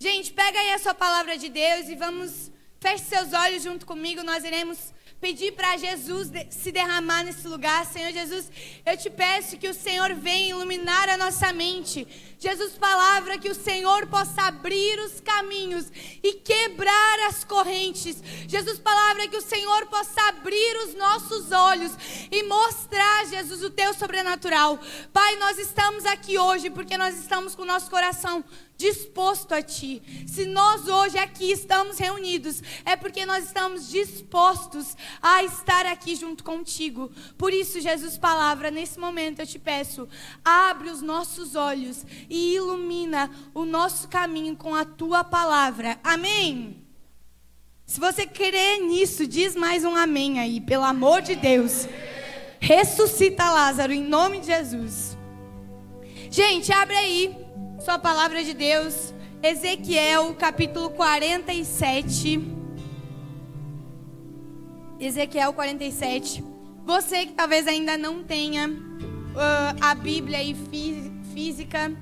Gente, pega aí a sua palavra de Deus e feche seus olhos junto comigo. Nós iremos pedir para Jesus se derramar nesse lugar. Senhor Jesus, eu te peço que o Senhor venha iluminar a nossa mente. Jesus, palavra que o Senhor possa abrir os caminhos e quebrar as correntes. Jesus, palavra que o Senhor possa abrir os nossos olhos e mostrar, Jesus, o teu sobrenatural. Pai, nós estamos aqui hoje porque nós estamos com o nosso coração disposto a Ti. Se nós hoje aqui estamos reunidos, é porque nós estamos dispostos a estar aqui junto contigo. Por isso, Jesus, palavra, nesse momento eu te peço, abre os nossos olhos e ilumina o nosso caminho com a Tua palavra. Amém? Se você crer nisso, diz mais um amém aí, pelo amor de Deus. Ressuscita Lázaro, em nome de Jesus. Gente, abre aí sua palavra de Deus, Ezequiel, capítulo 47. Ezequiel 47. Você que talvez ainda não tenha a Bíblia aí física,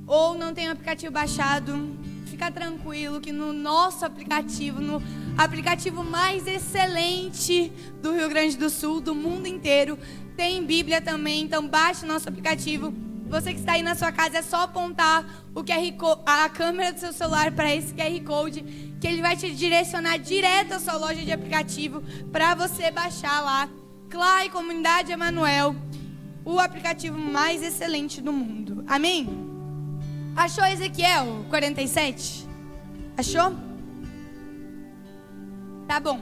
ou não tem o aplicativo baixado, fica tranquilo que no nosso aplicativo, no aplicativo mais excelente do Rio Grande do Sul, do mundo inteiro, tem Bíblia também. Então baixe o nosso aplicativo. Você que está aí na sua casa, é só apontar a câmera do seu celular para esse QR Code, que ele vai te direcionar direto à sua loja de aplicativo para você baixar lá. Clay Comunidade Emanuel, o aplicativo mais excelente do mundo. Amém? Achou Ezequiel 47? Achou? Tá bom.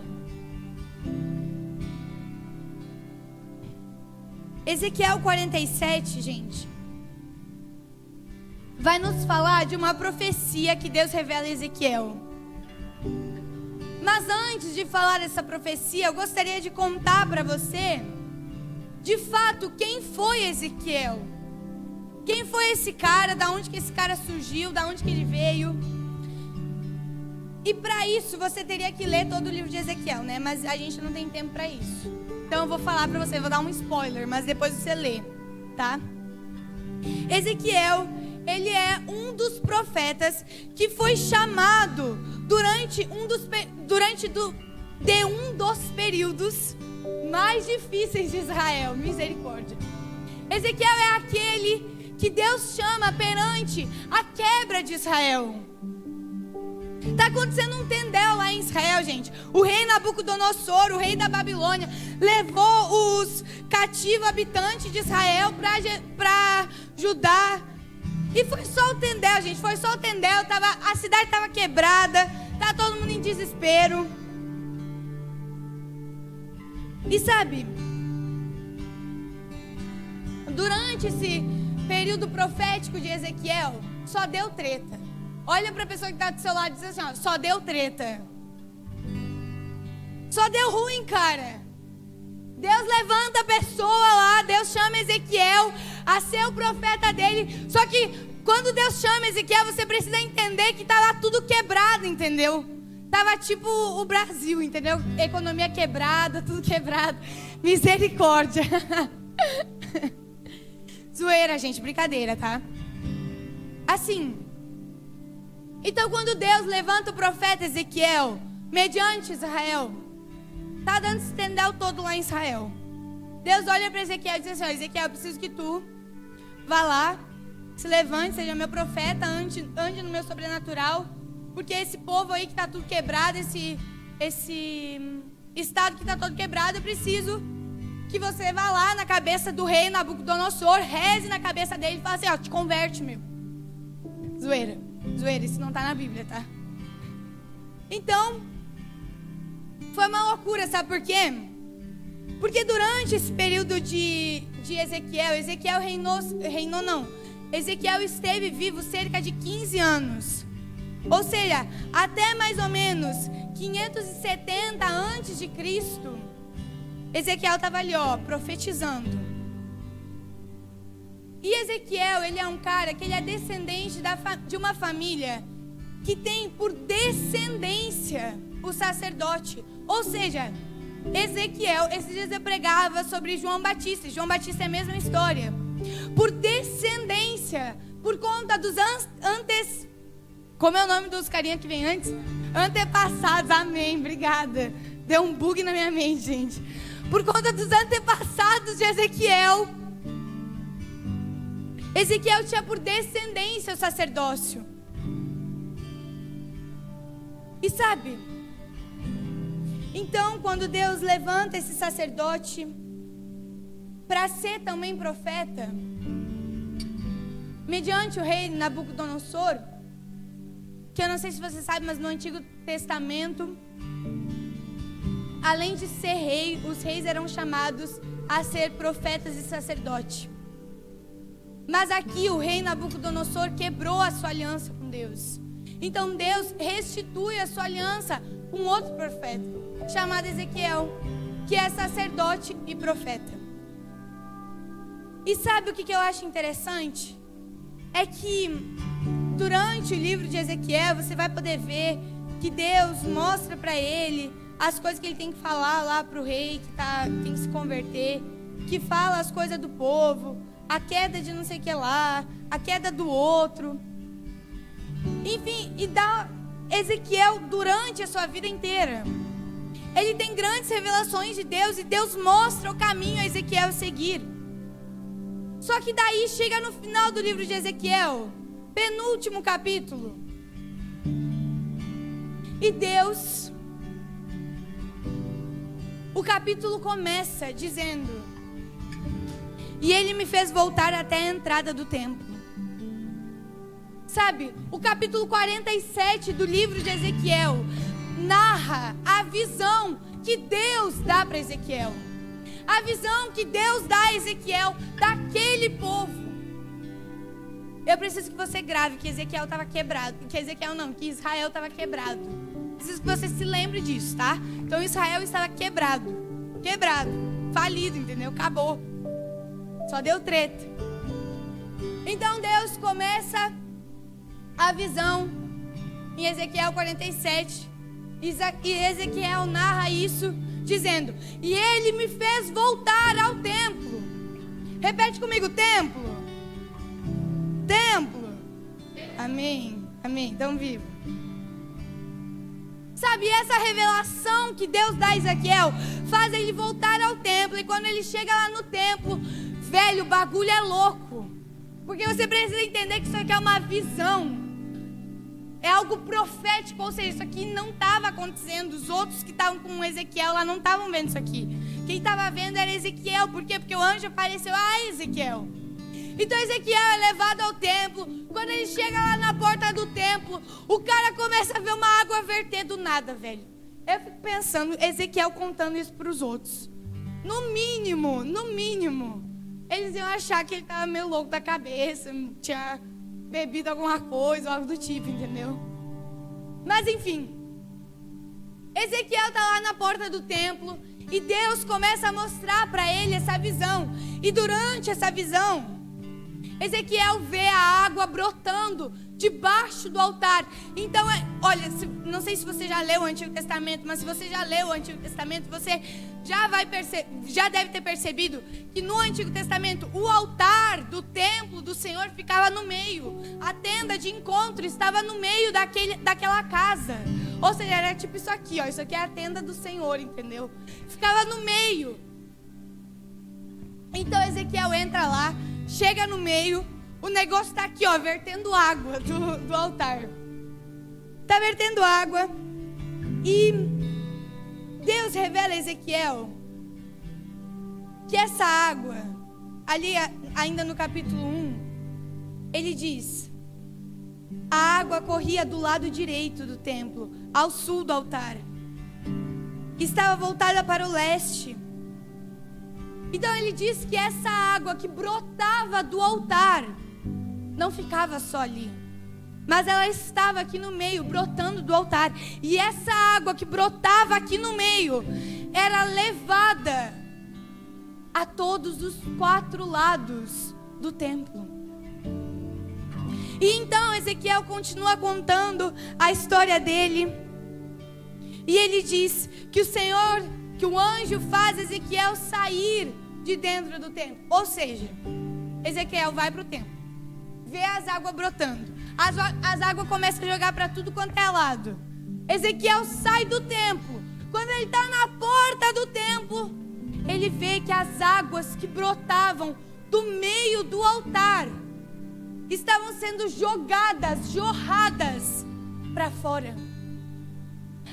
Ezequiel 47, gente, vai nos falar de uma profecia que Deus revela a Ezequiel. Mas antes de falar dessa profecia, eu gostaria de contar para você, de fato, quem foi Ezequiel. Quem foi esse cara, da onde que esse cara surgiu, da onde que ele veio. E para isso, você teria que ler todo o livro de Ezequiel, né? Mas a gente não tem tempo para isso. Então eu vou falar para você, vou dar um spoiler, mas depois você lê, tá? Ezequiel, ele é um dos profetas que foi chamado durante um dos períodos mais difíceis de Israel. Misericórdia. Ezequiel é aquele que Deus chama perante a quebra de Israel. Está acontecendo um tendel lá em Israel, gente. O rei Nabucodonosor, o rei da Babilônia, levou os cativos habitantes de Israel para Judá. E foi só o tendel, gente. Foi só o tendel. A cidade estava quebrada. Estava todo mundo em desespero. E sabe, durante esse período profético de Ezequiel, só deu treta. Olha para a pessoa que está do seu lado e diz assim, ó, só deu treta. Só deu ruim, cara. Deus levanta a pessoa lá, Deus chama Ezequiel a ser o profeta dele. Só que quando Deus chama Ezequiel, você precisa entender que estava tudo quebrado, entendeu? Tava tipo o Brasil, entendeu? Economia quebrada, tudo quebrado. Misericórdia. Zoeira, gente, brincadeira, tá? Assim. Então quando Deus levanta o profeta Ezequiel, mediante Israel, tá dando esse tendel todo lá em Israel. Deus olha para Ezequiel e diz assim, ó, Ezequiel, eu preciso que tu vá lá, se levante, seja meu profeta, ande no meu sobrenatural, porque esse povo aí que está tudo quebrado, esse estado que está todo quebrado, eu preciso que você vá lá na cabeça do rei Nabucodonosor, reze na cabeça dele e fala assim, ó, te converte, meu. Zoeira, isso não está na Bíblia, tá? Então, foi uma loucura, sabe por quê? Porque durante esse período de Ezequiel esteve vivo cerca de 15 anos. Ou seja, até mais ou menos 570 antes de Cristo, Ezequiel estava ali, ó, profetizando. E Ezequiel, ele é um cara que ele é descendente de uma família que tem por descendência o sacerdote. Ou seja, Ezequiel, esses dias eu pregava sobre João Batista. João Batista é a mesma história. Por descendência, por conta dos Como é o nome dos carinha que vem antes? Antepassados, amém, obrigada. Deu um bug na minha mente, gente. Por conta dos antepassados de Ezequiel. Ezequiel tinha por descendência o sacerdócio. E sabe? Então, quando Deus levanta esse sacerdote para ser também profeta, mediante o rei Nabucodonosor, que eu não sei se você sabe, mas no Antigo Testamento, além de ser rei, os reis eram chamados a ser profetas e sacerdote. Mas aqui o rei Nabucodonosor quebrou a sua aliança com Deus. Então Deus restitui a sua aliança com outro profeta, chamado Ezequiel, que é sacerdote e profeta. E sabe o que eu acho interessante? É que durante o livro de Ezequiel você vai poder ver que Deus mostra para ele as coisas que ele tem que falar lá para o rei que tem que se converter, que fala as coisas do povo, a queda de não sei o que lá, a queda do outro. Enfim, e dá Ezequiel durante a sua vida inteira. Ele tem grandes revelações de Deus e Deus mostra o caminho a Ezequiel seguir. Só que daí chega no final do livro de Ezequiel, penúltimo capítulo. E Deus, o capítulo começa dizendo: e ele me fez voltar até a entrada do templo. Sabe, o capítulo 47 do livro de Ezequiel narra a visão que Deus dá para Ezequiel. A visão que Deus dá a Ezequiel daquele povo. Eu preciso que você grave que Ezequiel estava quebrado. Que Israel estava quebrado. Preciso que você se lembre disso, tá? Então Israel estava quebrado. Quebrado. Falido, entendeu? Acabou. Só deu treta. Então Deus começa a visão em Ezequiel 47. E Ezequiel narra isso dizendo: e ele me fez voltar ao templo. Repete comigo: templo. Templo. Amém. Amém. Então vivo. Sabe, essa revelação que Deus dá a Ezequiel faz ele voltar ao templo. E quando ele chega lá no templo, velho, o bagulho é louco. Porque você precisa entender que isso aqui é uma visão. É algo profético, ou seja, isso aqui não estava acontecendo. Os outros que estavam com Ezequiel lá não estavam vendo isso aqui. Quem estava vendo era Ezequiel. Por quê? Porque o anjo apareceu a Ezequiel. Então Ezequiel é levado ao templo. Quando ele chega lá na porta do templo, o cara começa a ver uma água verter do nada, velho. Eu fico pensando, Ezequiel contando isso para os outros. No mínimo, eles iam achar que ele estava meio louco da cabeça, tinha bebido alguma coisa, algo do tipo, entendeu? Mas enfim, Ezequiel está lá na porta do templo e Deus começa a mostrar para ele essa visão. E durante essa visão, Ezequiel vê a água brotando debaixo do altar. Então, olha, não sei se você já leu o Antigo Testamento, mas se você já leu o Antigo Testamento, você já deve ter percebido que no Antigo Testamento o altar do templo do Senhor ficava no meio. A tenda de encontro estava no meio daquela casa. Ou seja, era tipo isso aqui, ó. Isso aqui é a tenda do Senhor, entendeu? Ficava no meio. Então Ezequiel entra lá, chega no meio, o negócio está aqui, ó, vertendo água do altar. Está vertendo água. E Deus revela a Ezequiel que essa água, ali ainda no capítulo 1, ele diz: a água corria do lado direito do templo, ao sul do altar. Estava voltada para o leste. Então ele diz que essa água que brotava do altar não ficava só ali, mas ela estava aqui no meio, brotando do altar. E essa água que brotava aqui no meio era levada a todos os 4 lados do templo. E então Ezequiel continua contando a história dele. E ele diz que o anjo faz Ezequiel sair de dentro do templo. Ou seja, Ezequiel vai para o templo, vê as águas brotando. as águas começam a jogar para tudo quanto é lado. Ezequiel sai do templo. Quando ele está na porta do templo, ele vê que as águas que brotavam do meio do altar estavam sendo jogadas, jorradas para fora.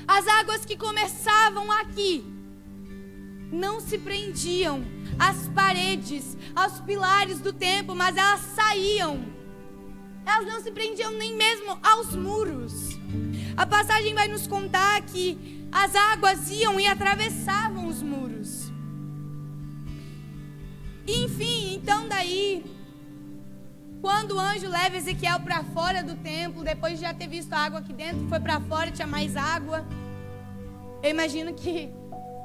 As águas que começavam aqui não se prendiam às paredes, aos pilares do templo, mas elas saíam. Elas não se prendiam nem mesmo aos muros. A passagem vai nos contar que as águas iam e atravessavam os muros. Enfim, então daí, quando o anjo leva Ezequiel para fora do templo, depois de já ter visto a água aqui dentro, foi para fora, tinha mais água. Eu imagino que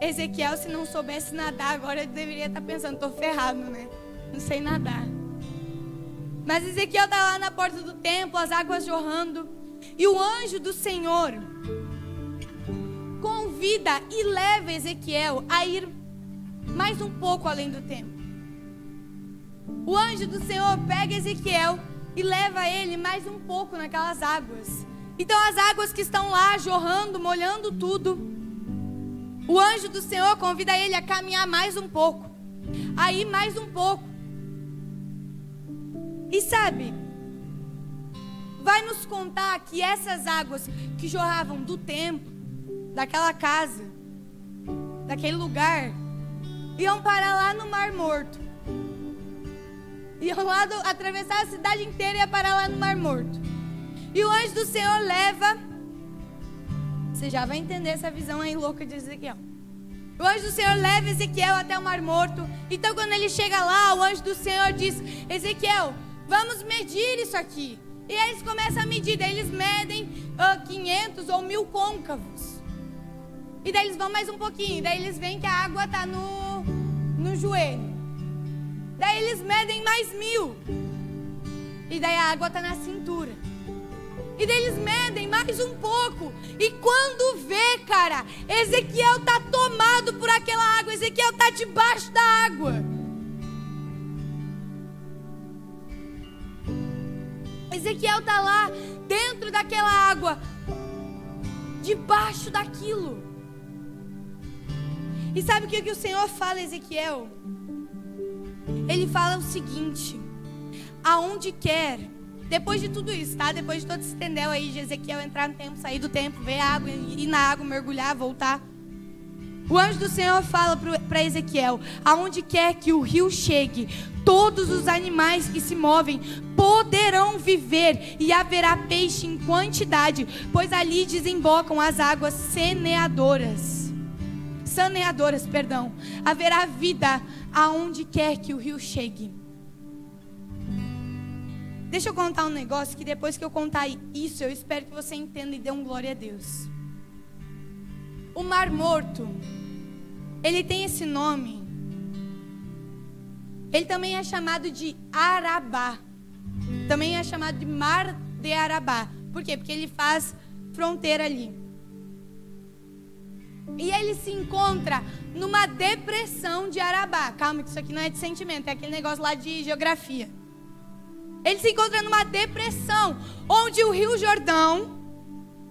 Ezequiel, se não soubesse nadar, agora ele deveria estar pensando, estou ferrado, né? Não sei nadar. Mas Ezequiel está lá na porta do templo, as águas jorrando. E o anjo do Senhor convida e leva Ezequiel a ir mais um pouco além do templo. O anjo do Senhor pega Ezequiel e leva ele mais um pouco naquelas águas. Então as águas que estão lá jorrando, molhando tudo, o anjo do Senhor convida ele a caminhar mais um pouco, a ir mais um pouco. E sabe, vai nos contar que essas águas que jorravam do templo, daquela casa, daquele lugar, iam parar lá no Mar Morto. Iam lá atravessar a cidade inteira e ia parar lá no Mar Morto. E o anjo do Senhor leva... Você já vai entender essa visão aí louca de Ezequiel. O anjo do Senhor leva Ezequiel até o Mar Morto. Então quando ele chega lá, o anjo do Senhor diz: Ezequiel, vamos medir isso aqui. E aí eles começam a medir. Daí eles medem 500 ou 1000 côncavos. E daí eles vão mais um pouquinho. Daí eles veem que a água está no joelho. Daí eles medem mais 1000. E daí a água está na cintura. E daí eles medem mais um pouco. E quando vê, cara, Ezequiel está tomado por aquela água. Ezequiel está debaixo da água. Ezequiel está lá dentro daquela água, debaixo daquilo. E sabe o que o Senhor fala a Ezequiel? Ele fala o seguinte: aonde quer, depois de tudo isso, tá? Depois de todo esse tendel aí de Ezequiel entrar no templo, sair do templo, ver a água, ir na água, mergulhar, voltar. O anjo do Senhor fala para Ezequiel: aonde quer que o rio chegue, todos os animais que se movem poderão viver e haverá peixe em quantidade, pois ali desembocam as águas saneadoras. Haverá vida aonde quer que o rio chegue. Deixa eu contar um negócio que depois que eu contar isso, eu espero que você entenda e dê um glória a Deus. O Mar Morto, ele tem esse nome. Ele também é chamado de Arabá. Também é chamado de Mar de Arabá. Por quê? Porque ele faz fronteira ali. E ele se encontra numa depressão de Arabá. Calma, que isso aqui não é de sentimento, é aquele negócio lá de geografia. Ele se encontra numa depressão, onde o Rio Jordão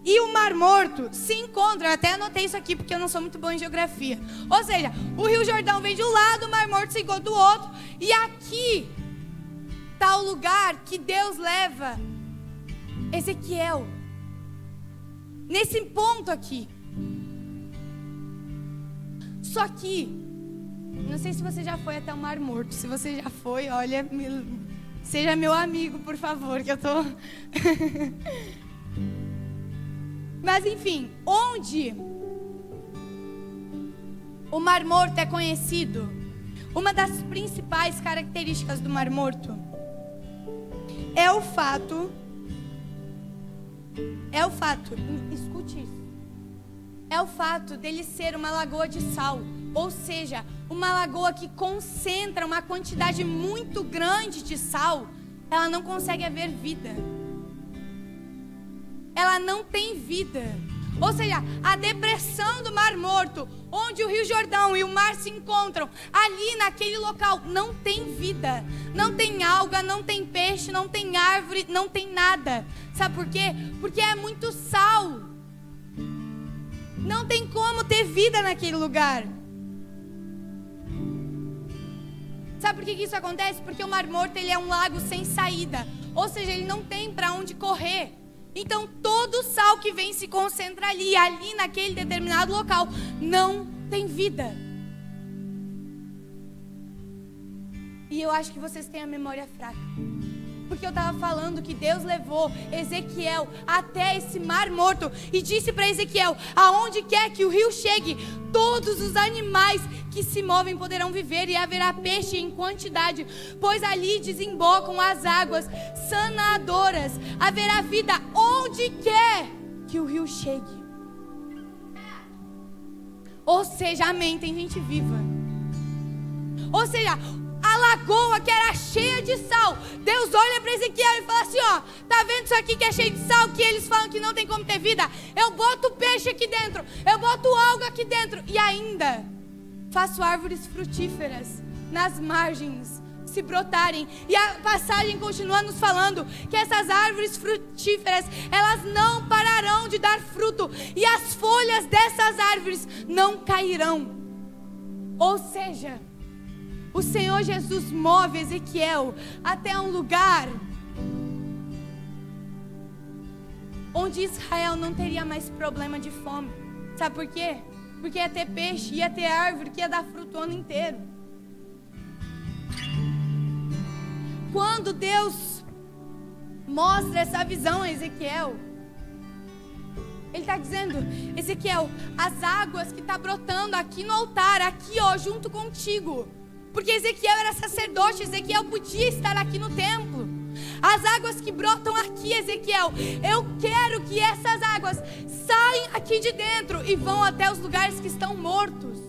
e o Mar Morto se encontram. Eu até anotei isso aqui, porque eu não sou muito bom em geografia. Ou seja, o Rio Jordão vem de um lado, o Mar Morto se encontra do outro. E aqui está o lugar que Deus leva Ezequiel. Nesse ponto aqui. Só que, não sei se você já foi até o Mar Morto. Se você já foi, olha, seja meu amigo, por favor, que eu tô... Mas enfim, onde o Mar Morto é conhecido, uma das principais características do Mar Morto é o fato, escute isso, é o fato dele ser uma lagoa de sal, ou seja, uma lagoa que concentra uma quantidade muito grande de sal. Ela não consegue haver vida. Ela não tem vida. Ou seja, a depressão do Mar Morto, onde o Rio Jordão e o mar se encontram, ali naquele local não tem vida, não tem alga, não tem peixe, não tem árvore, não tem nada. Sabe por quê? Porque é muito sal. Não tem como ter vida naquele lugar. Sabe por que isso acontece? Porque o Mar Morto ele é um lago sem saída. Ou seja, ele não tem para onde correr. Então todo o sal que vem se concentra ali naquele determinado local. Não tem vida. E eu acho que vocês têm a memória fraca. Porque eu estava falando que Deus levou Ezequiel até esse Mar Morto e disse para Ezequiel: aonde quer que o rio chegue, todos os animais que se movem poderão viver, e haverá peixe em quantidade, pois ali desembocam as águas sanadoras. Haverá vida onde quer que o rio chegue. Ou seja, amém, tem gente viva. Ou seja, a lagoa que era cheia de sal, Deus olha para Ezequiel e fala assim: ó, tá vendo isso aqui que é cheio de sal, que eles falam que não tem como ter vida? Eu boto peixe aqui dentro, eu boto alga aqui dentro, e ainda faço árvores frutíferas nas margens se brotarem. E a passagem continua nos falando que essas árvores frutíferas, elas não pararão de dar fruto, e as folhas dessas árvores não cairão. Ou seja, o Senhor Jesus move Ezequiel até um lugar onde Israel não teria mais problema de fome. Sabe por quê? Porque ia ter peixe, ia ter árvore, que ia dar fruto o ano inteiro. Quando Deus mostra essa visão a Ezequiel, Ele está dizendo: Ezequiel, as águas que estão brotando aqui no altar, aqui ó, junto contigo. Porque Ezequiel era sacerdote, Ezequiel podia estar aqui no templo. As águas que brotam aqui, Ezequiel, eu quero que essas águas saem aqui de dentro e vão até os lugares que estão mortos.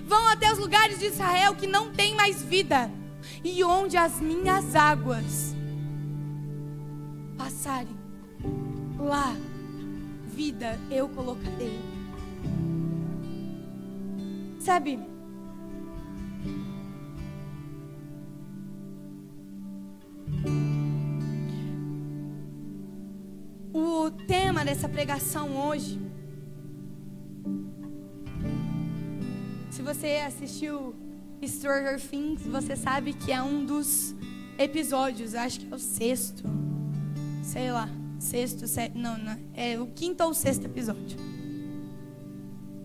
Vão até os lugares de Israel que não tem mais vida. E onde as minhas águas passarem, lá vida eu colocarei. Sabe? O tema dessa pregação hoje, se você assistiu Stranger Things, você sabe que é um dos episódios, acho que é o sexto, sei lá, não, é o quinto ou sexto episódio.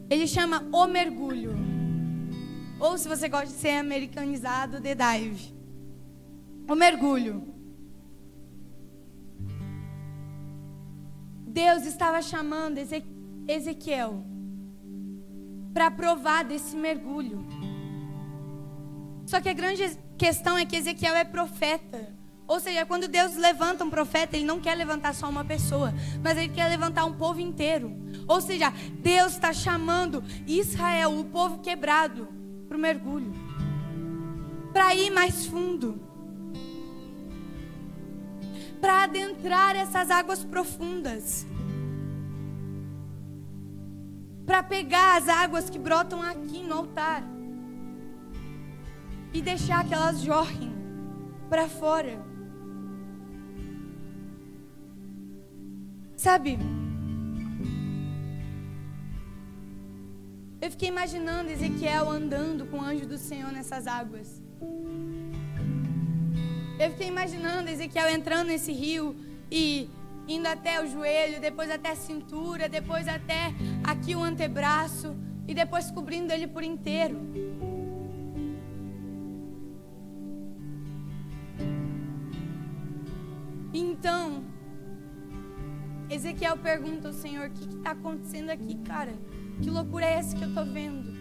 Ele chama O Mergulho, ou se você gosta de ser americanizado, The Dive. O Mergulho. Deus estava chamando Ezequiel para provar desse mergulho. Só que a grande questão é que Ezequiel é profeta. Ou seja, quando Deus levanta um profeta, Ele não quer levantar só uma pessoa, mas Ele quer levantar um povo inteiro. Ou seja, Deus está chamando Israel, o povo quebrado, para o mergulho, para ir mais fundo, para adentrar essas águas profundas, para pegar as águas que brotam aqui no altar e deixar que elas jorrem para fora. Sabe? Eu fiquei imaginando Ezequiel andando com o anjo do Senhor nessas águas. Eu fiquei imaginando Ezequiel entrando nesse rio e indo até o joelho, depois até a cintura, depois até aqui o antebraço e depois cobrindo ele por inteiro. Então, Ezequiel pergunta ao Senhor: o que está acontecendo aqui, cara? Que loucura é essa que eu estou vendo?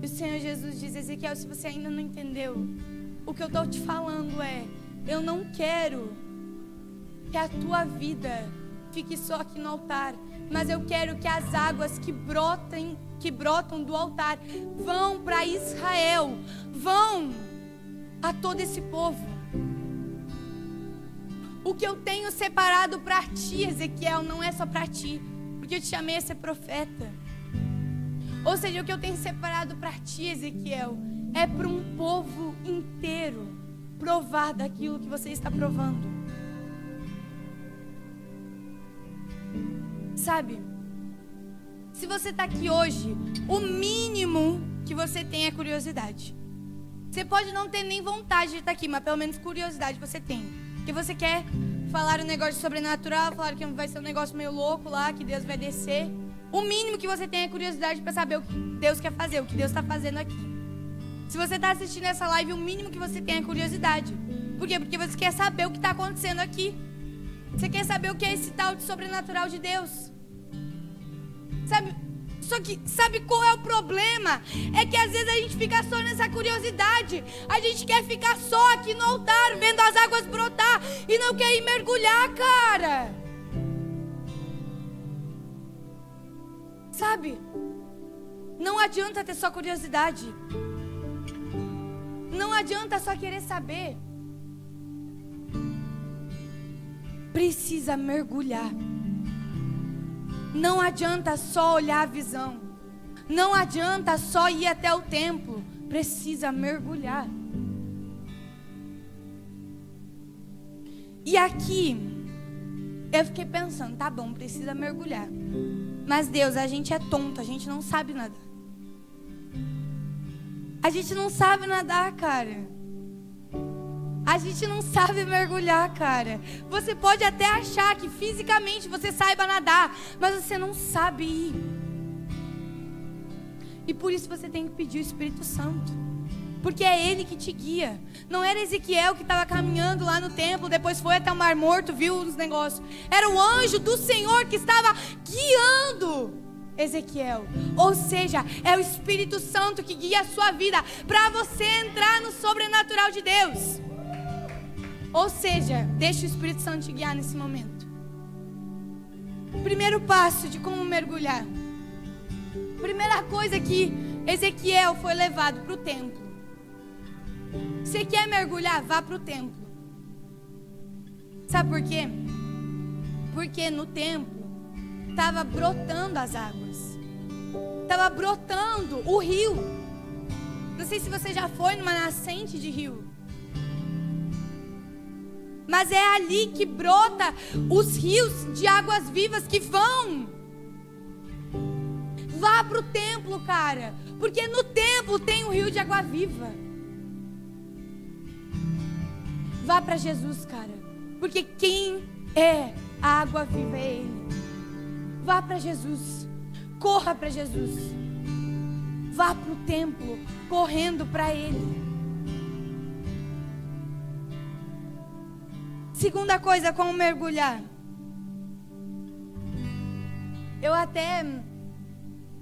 E o Senhor Jesus diz: Ezequiel, se você ainda não entendeu, o que eu estou te falando é: eu não quero que a tua vida fique só aqui no altar, mas eu quero que as águas que brotam do altar vão para Israel, vão a todo esse povo. O que eu tenho separado para ti, Ezequiel, não é só para ti, porque eu te chamei a ser profeta. Ou seja, o que eu tenho separado para ti, Ezequiel, é para um povo inteiro provar daquilo que você está provando. Sabe? Se você está aqui hoje, o mínimo que você tem é curiosidade. Você pode não ter nem vontade de estar aqui, mas pelo menos curiosidade você tem. Porque você quer falar um negócio sobrenatural, falar que vai ser um negócio meio louco lá, que Deus vai descer. O mínimo que você tem é curiosidade para saber o que Deus quer fazer, o que Deus está fazendo aqui. Se você está assistindo essa live, o mínimo que você tem é curiosidade. Por quê? Porque você quer saber o que está acontecendo aqui. Você quer saber o que é esse tal de sobrenatural de Deus. Sabe? Só que sabe qual é o problema? É que às vezes a gente fica só nessa curiosidade. A gente quer ficar só aqui no altar, vendo as águas brotar, e não quer ir mergulhar, cara. Sabe? Não adianta ter só curiosidade. Não adianta só querer saber. Precisa mergulhar. Não adianta só olhar a visão. Não adianta só ir até o templo. Precisa mergulhar. E aqui, eu fiquei pensando, tá bom, precisa mergulhar. Mas Deus, a gente é tonto, a gente não sabe nadar. A gente não sabe nadar, cara. A gente não sabe mergulhar, cara. Você pode até achar que fisicamente você saiba nadar, mas você não sabe ir. E por isso você tem que pedir o Espírito Santo. Porque é Ele que te guia. Não era Ezequiel que estava caminhando lá no templo, depois foi até o Mar Morto, viu os negócios. Era o anjo do Senhor que estava guiando Ezequiel. Ou seja, é o Espírito Santo que guia a sua vida para você entrar no sobrenatural de Deus. Ou seja, deixa o Espírito Santo te guiar nesse momento. Primeiro passo de como mergulhar. Primeira coisa que Ezequiel foi levado para o templo. Você quer mergulhar? Vá para o templo. Sabe por quê? Porque no templo estava brotando as águas. Estava brotando o rio. Não sei se você já foi numa nascente de rio. Mas é ali que brota os rios de águas vivas que vão. Vá para o templo, cara. Porque no templo tem um rio de água viva. Vá para Jesus, cara. Porque quem é a água viva é Ele. Vá para Jesus. Corra para Jesus. Vá para o templo correndo para Ele. Segunda coisa, como mergulhar. Eu até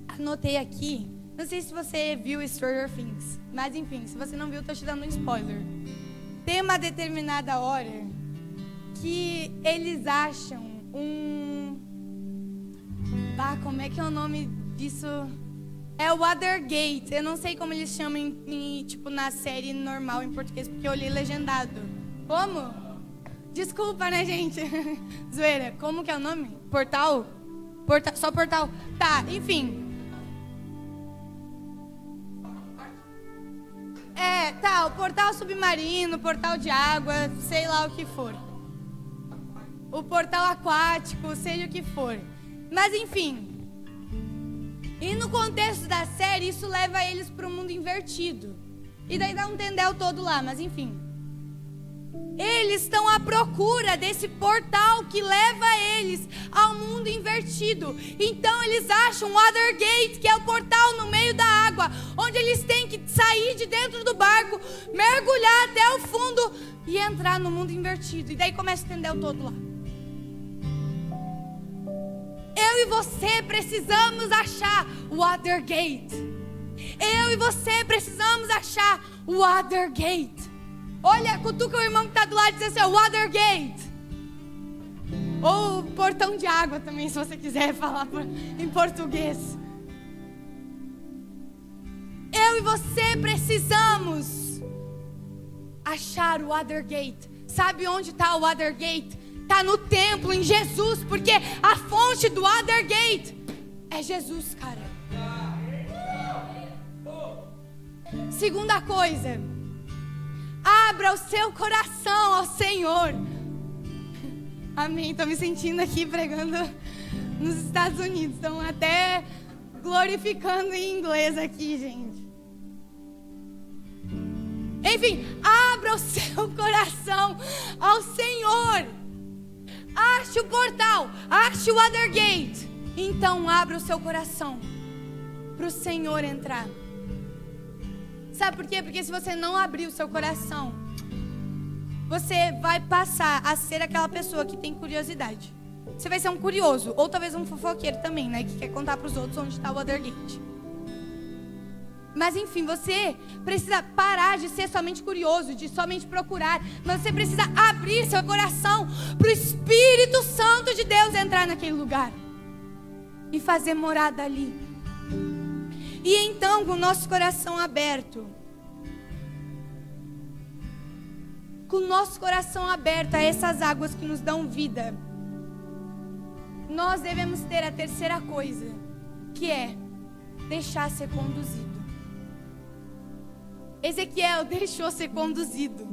anotei aqui. Não sei se você viu Stranger Things, mas enfim, se você não viu, estou te dando um spoiler. Tem uma determinada hora que eles acham como é que é o nome disso? É o Watergate. Eu não sei como eles chamam tipo na série normal em português, porque eu li legendado. Como? Desculpa, né, gente? Zoeira. Como que é o nome? Portal? Só portal? Tá, enfim. Tá, o portal submarino, portal de água, sei lá o que for. O portal aquático, seja o que for. Mas enfim. E no contexto da série, isso leva eles para o mundo invertido. E daí dá um tendel todo lá, mas enfim. Eles estão à procura desse portal que leva eles ao mundo invertido. Então eles acham o Watergate, que é o portal no meio da água, onde eles têm que sair de dentro do barco, mergulhar até o fundo e entrar no mundo invertido. E daí começa o tendel todo lá. Eu e você precisamos achar o Watergate. Eu e você precisamos achar o Watergate. Olha, cutuca o irmão que está do lado e diz assim, Watergate. Ou portão de água também, se você quiser falar em português. Eu e você precisamos achar o Watergate. Sabe onde está o Watergate? Está no templo, em Jesus, porque a fonte do Watergate é Jesus, cara. Segunda coisa, abra o seu coração ao Senhor. Amém, estou me sentindo aqui pregando nos Estados Unidos. Estão até glorificando em inglês aqui, gente. Enfim, abra o seu coração ao Senhor. Ache o portal, ache o Watergate. Então abra o seu coração para o Senhor entrar. Sabe por quê? Porque se você não abrir o seu coração, você vai passar a ser aquela pessoa que tem curiosidade. Você vai ser um curioso, ou talvez um fofoqueiro também, né? Que quer contar para os outros onde está o Watergate. Mas enfim, você precisa parar de ser somente curioso, de somente procurar. Mas você precisa abrir seu coração para o Espírito Santo de Deus entrar naquele lugar e fazer morada ali. E então, com o nosso coração aberto, a essas águas que nos dão vida, nós devemos ter a terceira coisa, que é deixar ser conduzido. Ezequiel deixou ser conduzido.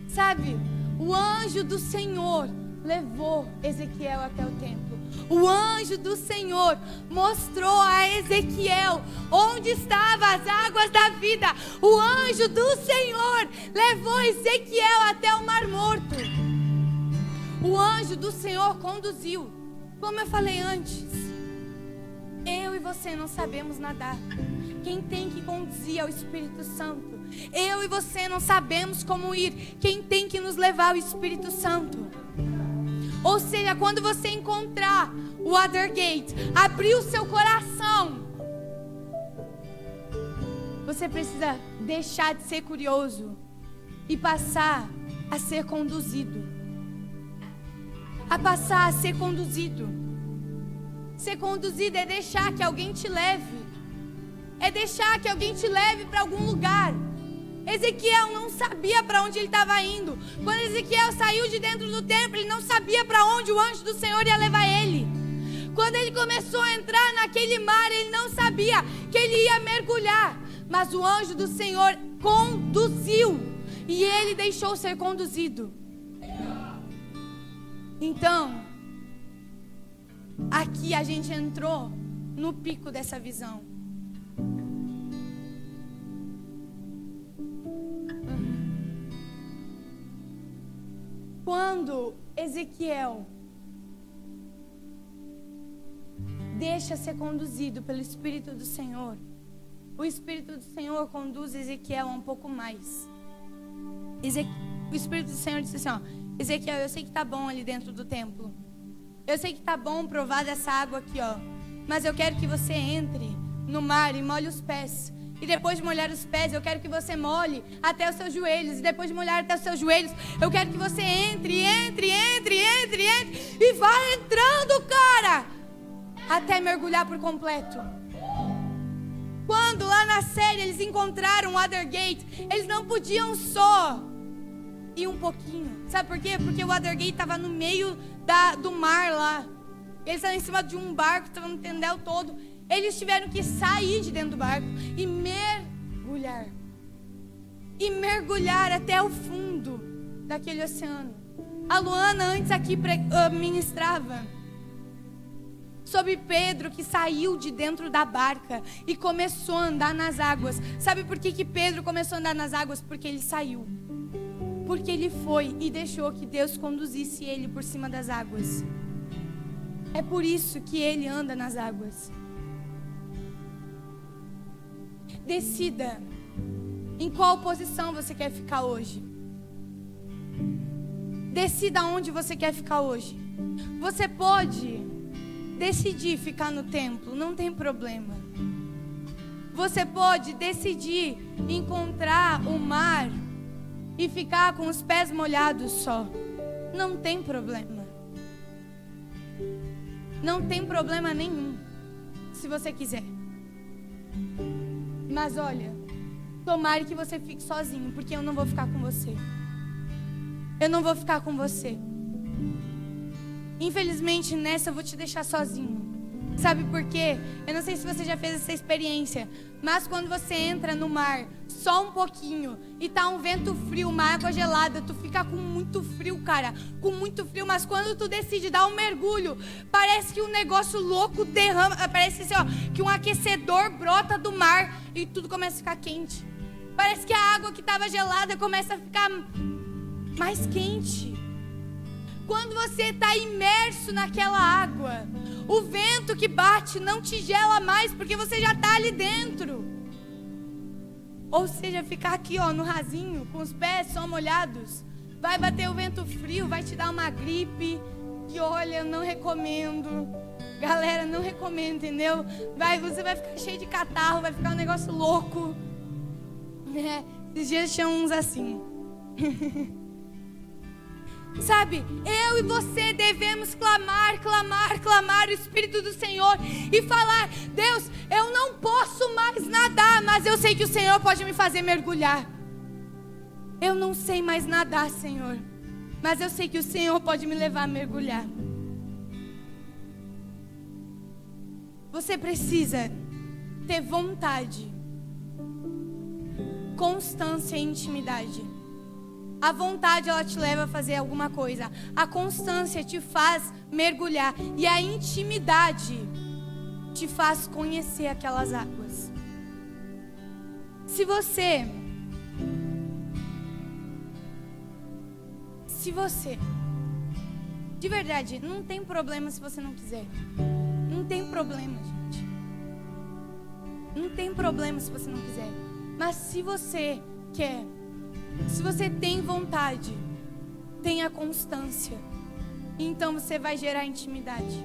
Sabe, o anjo do Senhor levou Ezequiel até o templo. O anjo do Senhor mostrou a Ezequiel onde estavam as águas da vida. O anjo do Senhor levou Ezequiel até o Mar Morto. O anjo do Senhor conduziu. Como eu falei antes, eu e você não sabemos nadar. Quem tem que conduzir é o Espírito Santo. Eu e você não sabemos como ir. Quem tem que nos levar é o Espírito Santo. Ou seja, quando você encontrar o Watergate, abrir o seu coração, você precisa deixar de ser curioso e passar a ser conduzido. A passar a ser conduzido. Ser conduzido é deixar que alguém te leve. É deixar que alguém te leve para algum lugar. Ezequiel não sabia para onde ele estava indo. Quando Ezequiel saiu de dentro do templo, ele não sabia para onde o anjo do Senhor ia levar ele. Quando ele começou a entrar naquele mar, ele não sabia que ele ia mergulhar. Mas o anjo do Senhor conduziu. E ele deixou ser conduzido. Então, aqui a gente entrou no pico dessa visão. Quando Ezequiel deixa ser conduzido pelo Espírito do Senhor, o Espírito do Senhor conduz Ezequiel um pouco mais. O Espírito do Senhor disse assim, ó, Ezequiel, eu sei que tá bom ali dentro do templo. Eu sei que tá bom provar dessa água aqui, ó. Mas eu quero que você entre no mar e molhe os pés. E depois de molhar os pés, eu quero que você molhe até os seus joelhos. E depois de molhar até os seus joelhos, eu quero que você entre e vá entrando, cara, até mergulhar por completo. Quando lá na série eles encontraram o Watergate, eles não podiam só ir um pouquinho. Sabe por quê? Porque o Watergate estava no meio do mar lá. Eles estavam em cima de um barco, estavam no tendel todo. Eles tiveram que sair de dentro do barco e mergulhar. E mergulhar até o fundo daquele oceano. A Luana antes aqui ministrava sobre Pedro que saiu de dentro da barca e começou a andar nas águas. Sabe por que Pedro começou a andar nas águas? Porque ele saiu. Porque ele foi e deixou que Deus conduzisse ele por cima das águas. É por isso que ele anda nas águas. Decida em qual posição você quer ficar hoje. Decida onde você quer ficar hoje. Você pode decidir ficar no templo, não tem problema. Você pode decidir encontrar o mar e ficar com os pés molhados só. Não tem problema. Não tem problema nenhum, se você quiser. Mas olha, tomara que você fique sozinho, porque eu não vou ficar com você. Eu não vou ficar com você. Infelizmente, nessa eu vou te deixar sozinho. Sabe por quê? Eu não sei se você já fez essa experiência, mas quando você entra no mar, só um pouquinho, e tá um vento frio, uma água gelada, tu fica com muito frio, cara, com muito frio, mas quando tu decide dar um mergulho, parece que um negócio louco derrama, parece assim, ó, que um aquecedor brota do mar e tudo começa a ficar quente. Parece que a água que estava gelada começa a ficar mais quente. Quando você está imerso naquela água, o vento que bate não te gela mais, porque você já está ali dentro. Ou seja, ficar aqui, ó, no rasinho, com os pés só molhados, vai bater o vento frio, vai te dar uma gripe, que olha, não recomendo. Galera, não recomendo, entendeu? Você vai ficar cheio de catarro, vai ficar um negócio louco. Esses dias tinha uns assim. Sabe, eu e você devemos clamar o Espírito do Senhor e falar: Deus, eu não posso mais nadar, mas eu sei que o Senhor pode me fazer mergulhar. Eu não sei mais nadar, Senhor, mas eu sei que o Senhor pode me levar a mergulhar. Você precisa ter vontade, constância e intimidade. A vontade, ela te leva a fazer alguma coisa. A constância te faz mergulhar. E a intimidade te faz conhecer aquelas águas. Se você, de verdade, não tem problema se você não quiser. Não tem problema, gente. Não tem problema se você não quiser. Mas se você quer, se você tem vontade, tenha constância, então você vai gerar intimidade.